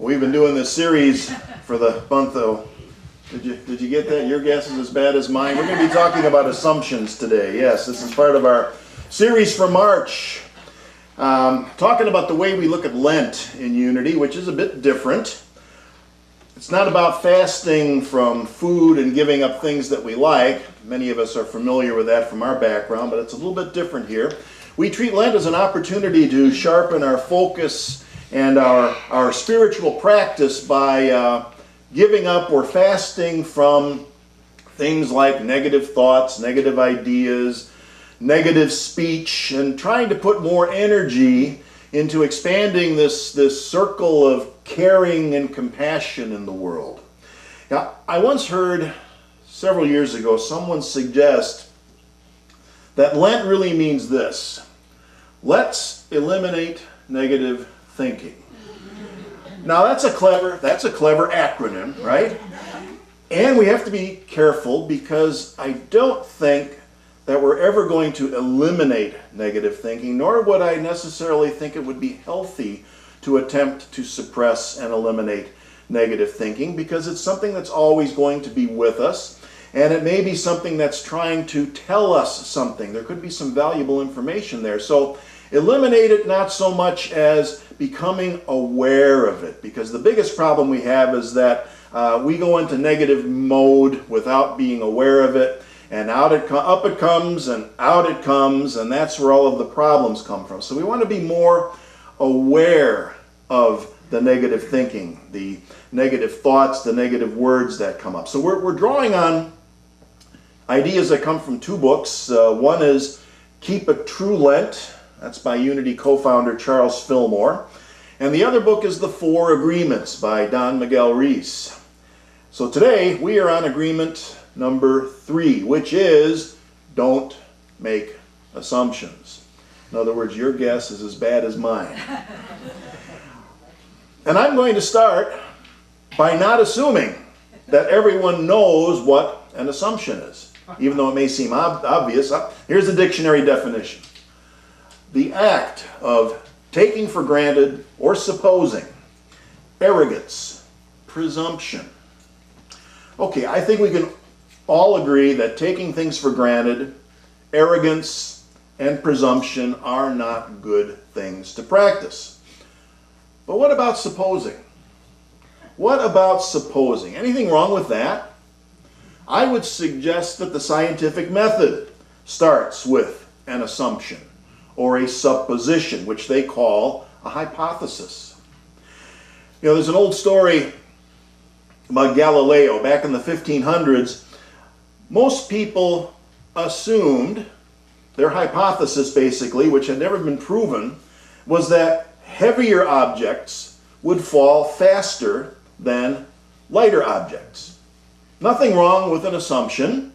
We've been doing this series for the month of, did you get that? Your guess is as bad as mine. We're going to be talking about assumptions today. Yes, this is part of our series for March. Talking about the way we look at Lent in Unity, which is a bit different. It's not about fasting from food and giving up things that we like. Many of us are familiar with that from our background, but it's a little bit different here. We treat Lent as an opportunity to sharpen our focus and our spiritual practice by giving up or fasting from things like negative thoughts, negative ideas, negative speech, and trying to put more energy into expanding this circle of caring and compassion in the world. Now, I once heard several years ago someone suggest that Lent really means this: let's eliminate negative thinking. Now that's a clever acronym, right? And we have to be careful because I don't think that we're ever going to eliminate negative thinking, nor would I necessarily think it would be healthy to attempt to suppress and eliminate negative thinking, because it's something that's always going to be with us, and it may be something that's trying to tell us something. There could be some valuable information there. So eliminate it not so much as becoming aware of it, because the biggest problem we have is that we go into negative mode without being aware of it, and up it comes and out it comes, and that's where all of the problems come from. So we want to be more aware of the negative thinking, the negative thoughts, the negative words that come up. So we're drawing on ideas that come from two books. One is Keep a True Lent. That's by Unity co-founder Charles Fillmore. And the other book is The Four Agreements by Don Miguel Ruiz. So today we are on agreement number 3, which is don't make assumptions. In other words, your guess is as bad as mine. And I'm going to start by not assuming that everyone knows what an assumption is, even though it may seem obvious. Here's the dictionary definition: the act of taking for granted or supposing, arrogance, presumption. Okay, I think we can all agree that taking things for granted, arrogance, and presumption are not good things to practice. But what about supposing? What about supposing? Anything wrong with that? I would suggest that the scientific method starts with an assumption or a supposition, which they call a hypothesis. You know, there's an old story about Galileo. Back in the 1500s, most people assumed, their hypothesis basically, which had never been proven, was that heavier objects would fall faster than lighter objects. Nothing wrong with an assumption,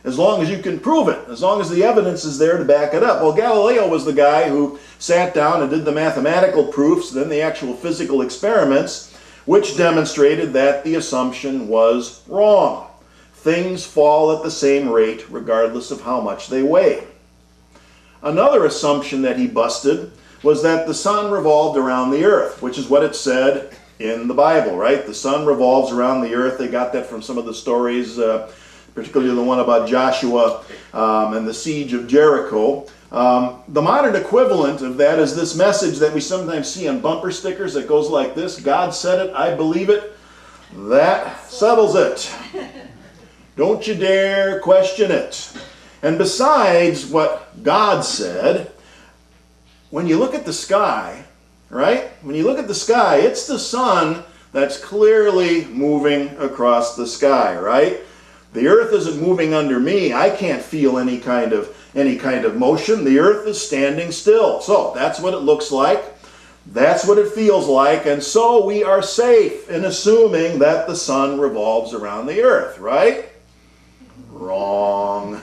as long as you can prove it, as long as the evidence is there to back it up. Well, Galileo was the guy who sat down and did the mathematical proofs, then the actual physical experiments, which demonstrated that the assumption was wrong. Things fall at the same rate regardless of how much they weigh. Another assumption that he busted was that the sun revolved around the earth, which is what it said in the Bible, right? The sun revolves around the earth. They got that from some of the stories, particularly the one about Joshua and the siege of Jericho. The modern equivalent of that is this message that we sometimes see on bumper stickers that goes like this: God said it, I believe it. That settles it. Don't you dare question it. And besides what God said, when you look at the sky, right? When you look at the sky, it's the sun that's clearly moving across the sky, right? The earth isn't moving under me. I can't feel any kind of motion. The earth is standing still. So that's what it looks like. That's what it feels like. And so we are safe in assuming that the sun revolves around the earth, right? Wrong.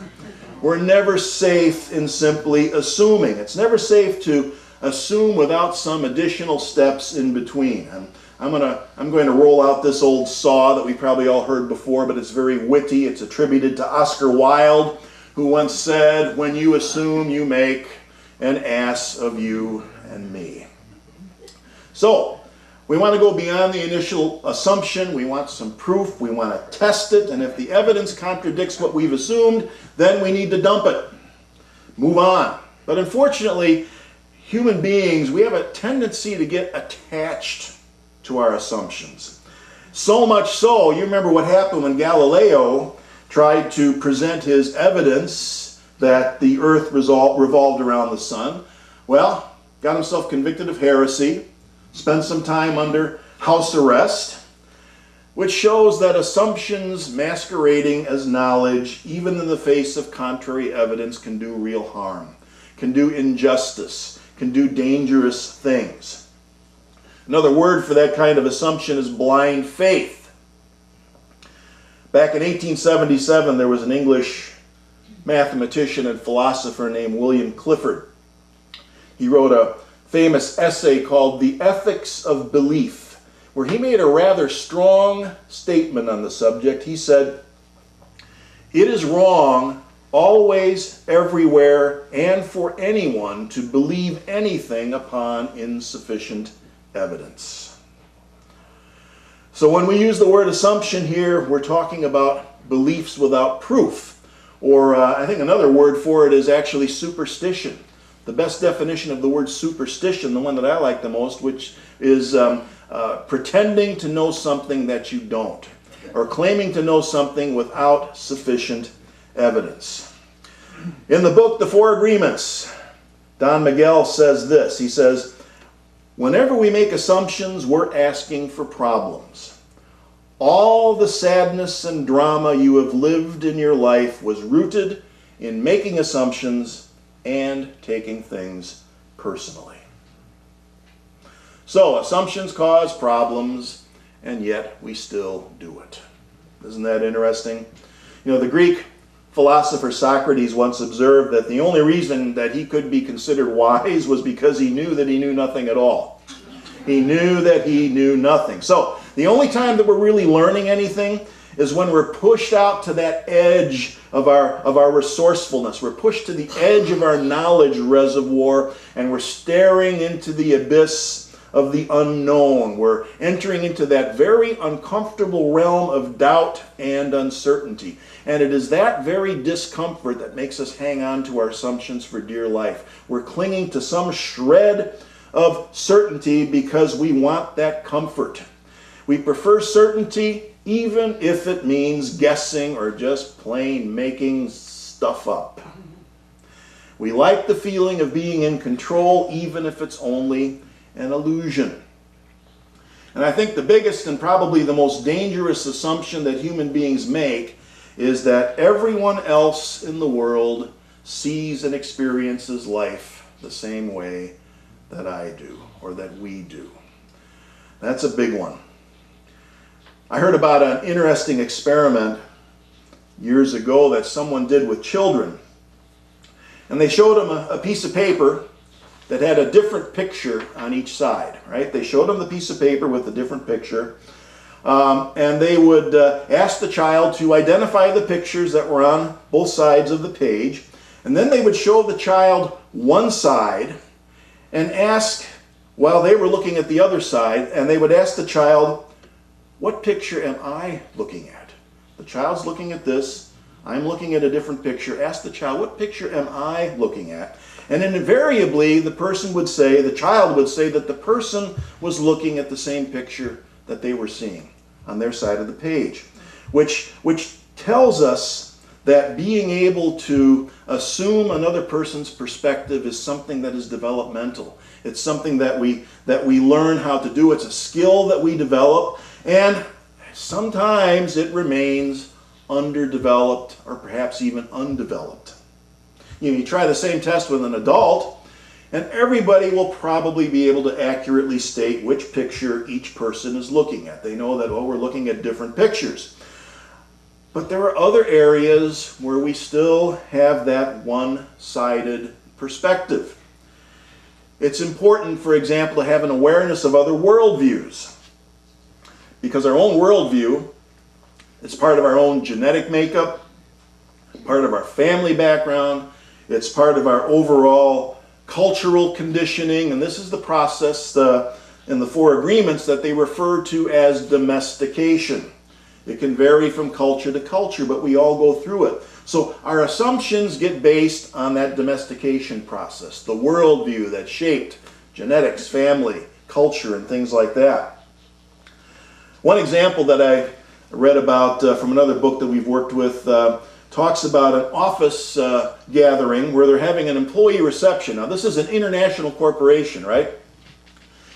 We're never safe in simply assuming. It's never safe to assume without some additional steps in between. And I'm going to roll out this old saw that we probably all heard before, but it's very witty. It's attributed to Oscar Wilde, who once said, "When you assume, you make an ass of you and me." So, We want to go beyond the initial assumption. We want some proof. We want to test it. And if the evidence contradicts what we've assumed, then we need to dump it. Move on. But unfortunately, human beings, we have a tendency to get attached to our assumptions. So much so, you remember what happened when Galileo tried to present his evidence that the earth revolved around the sun. Well, got himself convicted of heresy, spent some time under house arrest, which shows that assumptions masquerading as knowledge, even in the face of contrary evidence, can do real harm, can do injustice, can do dangerous things. Another word for that kind of assumption is blind faith. Back in 1877, there was an English mathematician and philosopher named William Clifford. He wrote a famous essay called The Ethics of Belief, where he made a rather strong statement on the subject. He said, "It is wrong always, everywhere, and for anyone to believe anything upon insufficient evidence." So when we use the word assumption here, we're talking about beliefs without proof. Or I think another word for it is actually superstition. The best definition of the word superstition, the one that I like the most, which is pretending to know something that you don't, or claiming to know something without sufficient evidence. In the book, The Four Agreements, Don Miguel says this. He says, "Whenever we make assumptions, we're asking for problems. All the sadness and drama you have lived in your life was rooted in making assumptions and taking things personally." So, assumptions cause problems, and yet we still do it. Isn't that interesting? You know, the Greek philosopher Socrates once observed that the only reason that he could be considered wise was because he knew that he knew nothing at all. He knew that he knew nothing. So, the only time that we're really learning anything is when we're pushed out to that edge of our resourcefulness. We're pushed to the edge of our knowledge reservoir, and we're staring into the abyss of the unknown. We're entering into that very uncomfortable realm of doubt and uncertainty. And it is that very discomfort that makes us hang on to our assumptions for dear life. We're clinging to some shred of certainty because we want that comfort. We prefer certainty even if it means guessing or just plain making stuff up. We like the feeling of being in control even if it's only an illusion. And I think the biggest and probably the most dangerous assumption that human beings make is that everyone else in the world sees and experiences life the same way that I do, or that we do. That's a big one. I heard about an interesting experiment years ago that someone did with children. And they showed them a piece of paper that had a different picture on each side, right? They showed them the piece of paper with a different picture. And they would ask the child to identify the pictures that were on both sides of the page. And then they would show the child one side and ask, while they were looking at the other side, and they would ask the child, "What picture am I looking at?" The child's looking at this, I'm looking at a different picture. Ask the child, "What picture am I looking at?" And invariably, the child would say that the person was looking at the same picture that they were seeing on their side of the page, which tells us that being able to assume another person's perspective is something that is developmental. It's something that we learn how to do. It's a skill that we develop, and sometimes it remains underdeveloped or perhaps even undeveloped. You try the same test with an adult, and everybody will probably be able to accurately state which picture each person is looking at. They know that, we're looking at different pictures. But there are other areas where we still have that one-sided perspective. It's important, for example, to have an awareness of other worldviews, because our own worldview is part of our own genetic makeup, part of our family background, it's part of our overall cultural conditioning, and this is the process in the Four Agreements that they refer to as domestication. It can vary from culture to culture, but we all go through it. So our assumptions get based on that domestication process, the worldview that shaped genetics, family, culture, and things like that. One example that I read about from another book that we've worked with talks about an office gathering where they're having an employee reception. Now this is an international corporation, right?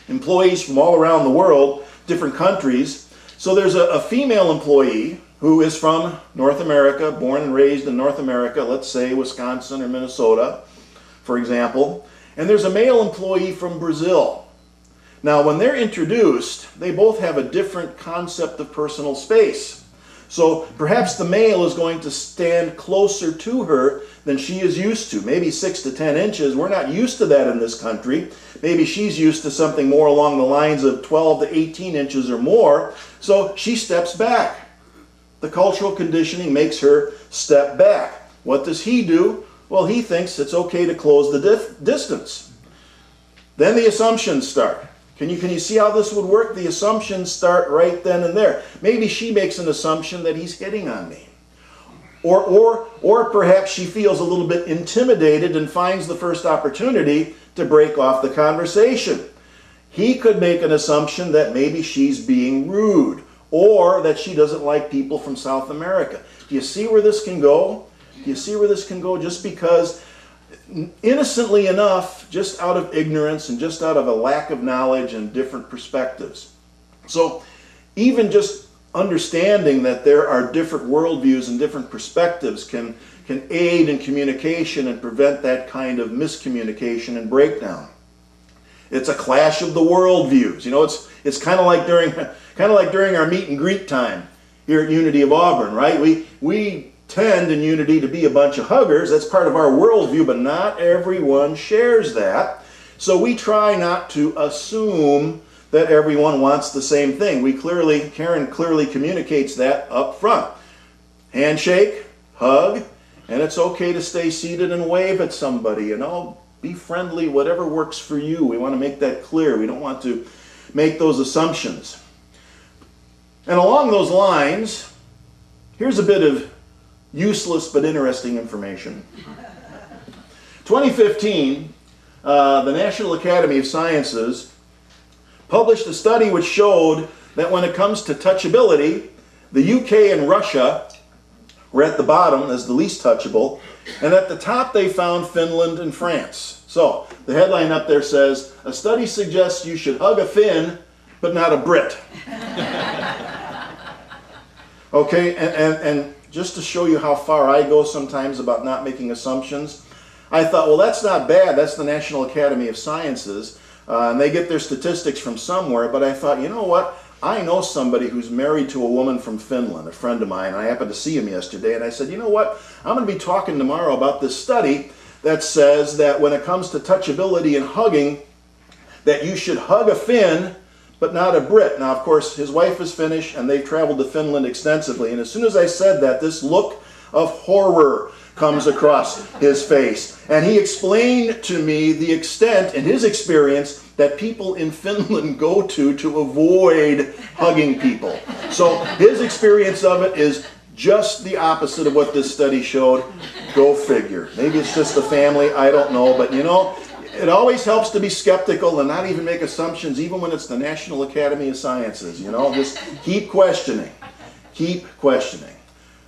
Employees from all around the world, different countries. So there's a female employee who is from North America, born and raised in North America, let's say Wisconsin or Minnesota, for example. And there's a male employee from Brazil. Now when they're introduced, they both have a different concept of personal space. So perhaps the male is going to stand closer to her than she is used to, maybe 6 to 10 inches. We're not used to that in this country. Maybe she's used to something more along the lines of 12 to 18 inches or more, so she steps back. The cultural conditioning makes her step back. What does he do? Well, he thinks it's okay to close the distance. Then the assumptions start. Can you see how this would work? The assumptions start right then and there. Maybe she makes an assumption that he's hitting on me. Or perhaps she feels a little bit intimidated and finds the first opportunity to break off the conversation. He could make an assumption that maybe she's being rude or that she doesn't like people from South America. Do you see where this can go? Do you see where this can go? Just because, innocently enough, just out of ignorance and just out of a lack of knowledge and different perspectives. So even just understanding that there are different worldviews and different perspectives can aid in communication and prevent that kind of miscommunication and breakdown. It's a clash of the worldviews. You know, it's kind of like during our meet and greet time here at Unity of Auburn, right? We tend in Unity to be a bunch of huggers. That's part of our worldview, but not everyone shares that. So we try not to assume that everyone wants the same thing. Karen clearly communicates that up front. Handshake, hug, and it's okay to stay seated and wave at somebody, you know. Be friendly, whatever works for you. We want to make that clear. We don't want to make those assumptions. And along those lines, here's a bit of useless but interesting information. 2015, the National Academy of Sciences published a study which showed that when it comes to touchability, the UK and Russia were at the bottom as the least touchable, and at the top they found Finland and France. So the headline up there says, a study suggests you should hug a Finn, but not a Brit. Okay, and just to show you how far I go sometimes about not making assumptions, I thought, well, that's not bad. That's the National Academy of Sciences, and they get their statistics from somewhere. But I thought, you know what? I know somebody who's married to a woman from Finland, a friend of mine. I happened to see him yesterday, and I said, you know what? I'm going to be talking tomorrow about this study that says that when it comes to touchability and hugging, that you should hug a Finn, but not a Brit. Now, of course, his wife is Finnish, and they've traveled to Finland extensively. And as soon as I said that, this look of horror comes across his face. And he explained to me the extent, in his experience, that people in Finland go to avoid hugging people. So his experience of it is just the opposite of what this study showed. Go figure. Maybe it's just the family, I don't know. But you know, it always helps to be skeptical and not even make assumptions, even when it's the National Academy of Sciences. You know, just keep questioning. Keep questioning.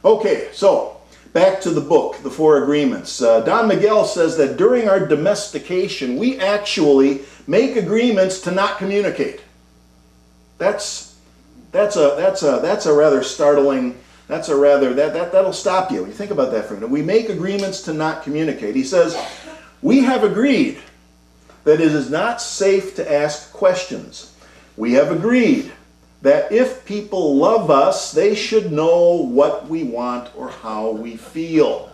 Okay, so back to the book, The Four Agreements. Don Miguel says that during our domestication, we actually make agreements to not communicate. That's a rather startling. That'll stop you when you think about that for a minute. We make agreements to not communicate. He says, we have agreed that it is not safe to ask questions. We have agreed that if people love us, they should know what we want or how we feel.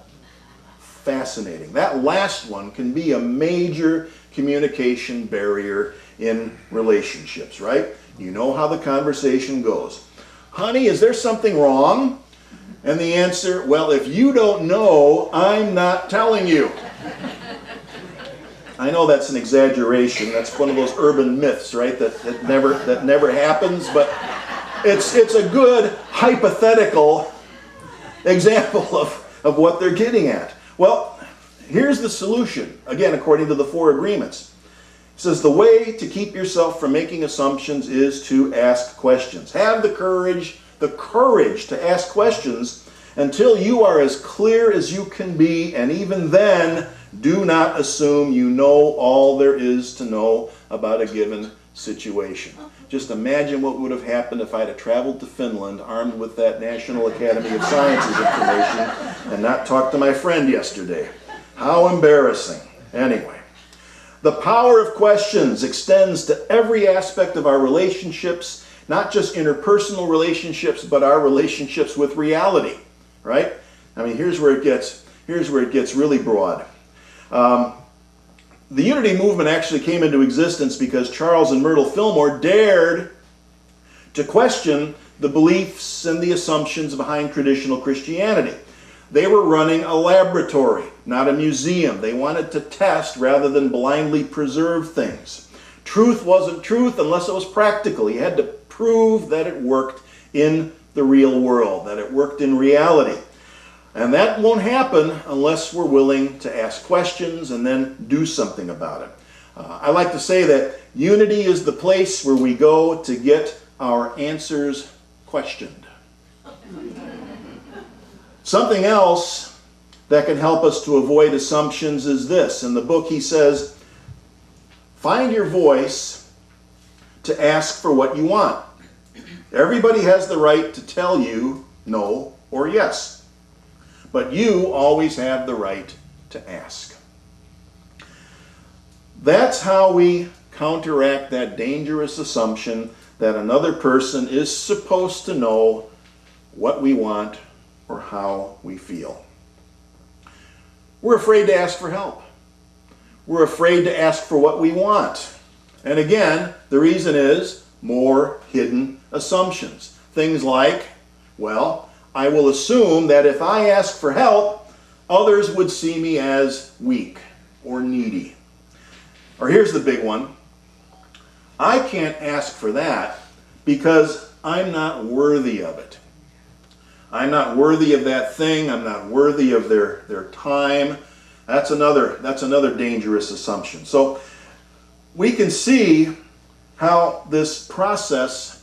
Fascinating. That last one can be a major communication barrier in relationships, right? You know how the conversation goes. Honey, is there something wrong? And the answer, well, if you don't know, I'm not telling you. I know that's an exaggeration. That's one of those urban myths, right? That never happens, but it's a good hypothetical example of what they're getting at. Well, here's the solution, again, according to the 4 agreements. It says the way to keep yourself from making assumptions is to ask questions. Have the courage to ask questions until you are as clear as you can be, and even then, do not assume you know all there is to know about a given situation. Just imagine what would have happened if I'd have traveled to Finland armed with that National Academy of Sciences information and not talked to my friend yesterday. How embarrassing. Anyway, the power of questions extends to every aspect of our relationships, not just interpersonal relationships, but our relationships with reality, right? I mean, here's where it gets really broad. The Unity movement actually came into existence because Charles and Myrtle Fillmore dared to question the beliefs and the assumptions behind traditional Christianity. They were running a laboratory, not a museum. They wanted to test rather than blindly preserve things. Truth wasn't truth unless it was practical. You had to prove that it worked in the real world, that it worked in reality. And that won't happen unless we're willing to ask questions and then do something about it. I like to say that unity is the place where we go to get our answers questioned. Something else that can help us to avoid assumptions is this. In the book he says, find your voice to ask for what you want. Everybody has the right to tell you no or yes. But you always have the right to ask. That's how we counteract that dangerous assumption that another person is supposed to know what we want or how we feel. We're afraid to ask for help. We're afraid to ask for what we want. And again, the reason is more hidden assumptions. Things like, well, I will assume that if I ask for help, others would see me as weak or needy. Or here's the big one. I can't ask for that because I'm not worthy of it. I'm not worthy of that thing. I'm not worthy of their time. That's another dangerous assumption. So we can see how this process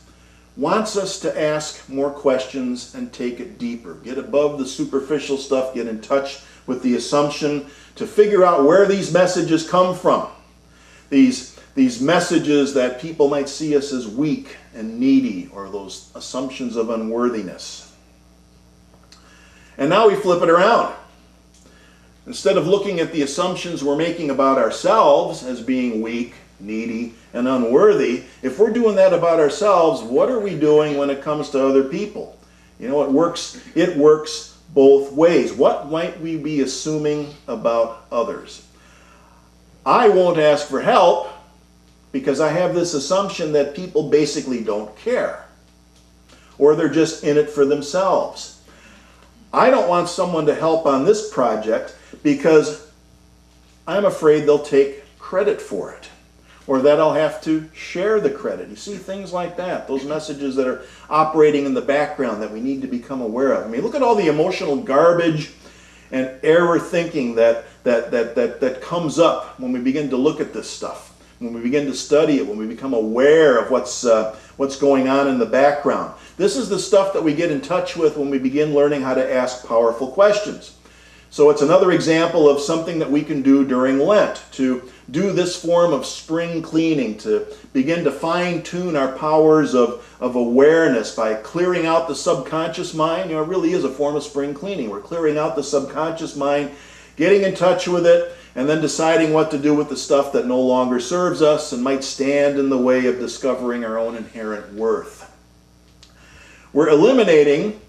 wants us to ask more questions and take it deeper. Get above the superficial stuff, get in touch with the assumption to figure out where these messages come from. These messages that people might see us as weak and needy, or those assumptions of unworthiness. And now we flip it around. Instead of looking at the assumptions we're making about ourselves as being weak, needy, and unworthy, if we're doing that about ourselves, what are we doing when it comes to other people? You know, it works both ways. What might we be assuming about others? I won't ask for help because I have this assumption that people basically don't care, or they're just in it for themselves. I don't want someone to help on this project because I'm afraid they'll take credit for it, or that I'll have to share the credit. You see, things like that, those messages that are operating in the background that we need to become aware of. I mean, look at all the emotional garbage and error thinking that comes up when we begin to look at this stuff, when we begin to study it, when we become aware of what's going on in the background. This is the stuff that we get in touch with when we begin learning how to ask powerful questions. So it's another example of something that we can do during Lent, to do this form of spring cleaning, to begin to fine-tune our powers of awareness by clearing out the subconscious mind. You know, it really is a form of spring cleaning. We're clearing out the subconscious mind, getting in touch with it, and then deciding what to do with the stuff that no longer serves us and might stand in the way of discovering our own inherent worth. We're eliminating,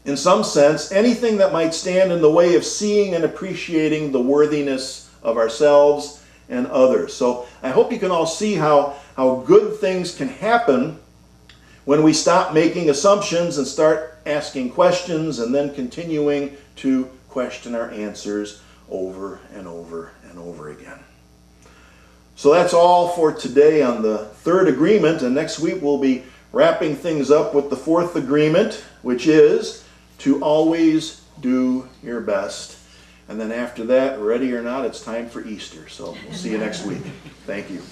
in some sense, anything that might stand in the way of seeing and appreciating the worthiness of ourselves and others. So I hope you can all see how good things can happen when we stop making assumptions and start asking questions, and then continuing to question our answers over and over and over again. So that's all for today on the third agreement, and next week we'll be wrapping things up with the fourth agreement, which is to always do your best. And then after that, ready or not, it's time for Easter. So we'll see you next week. Thank you.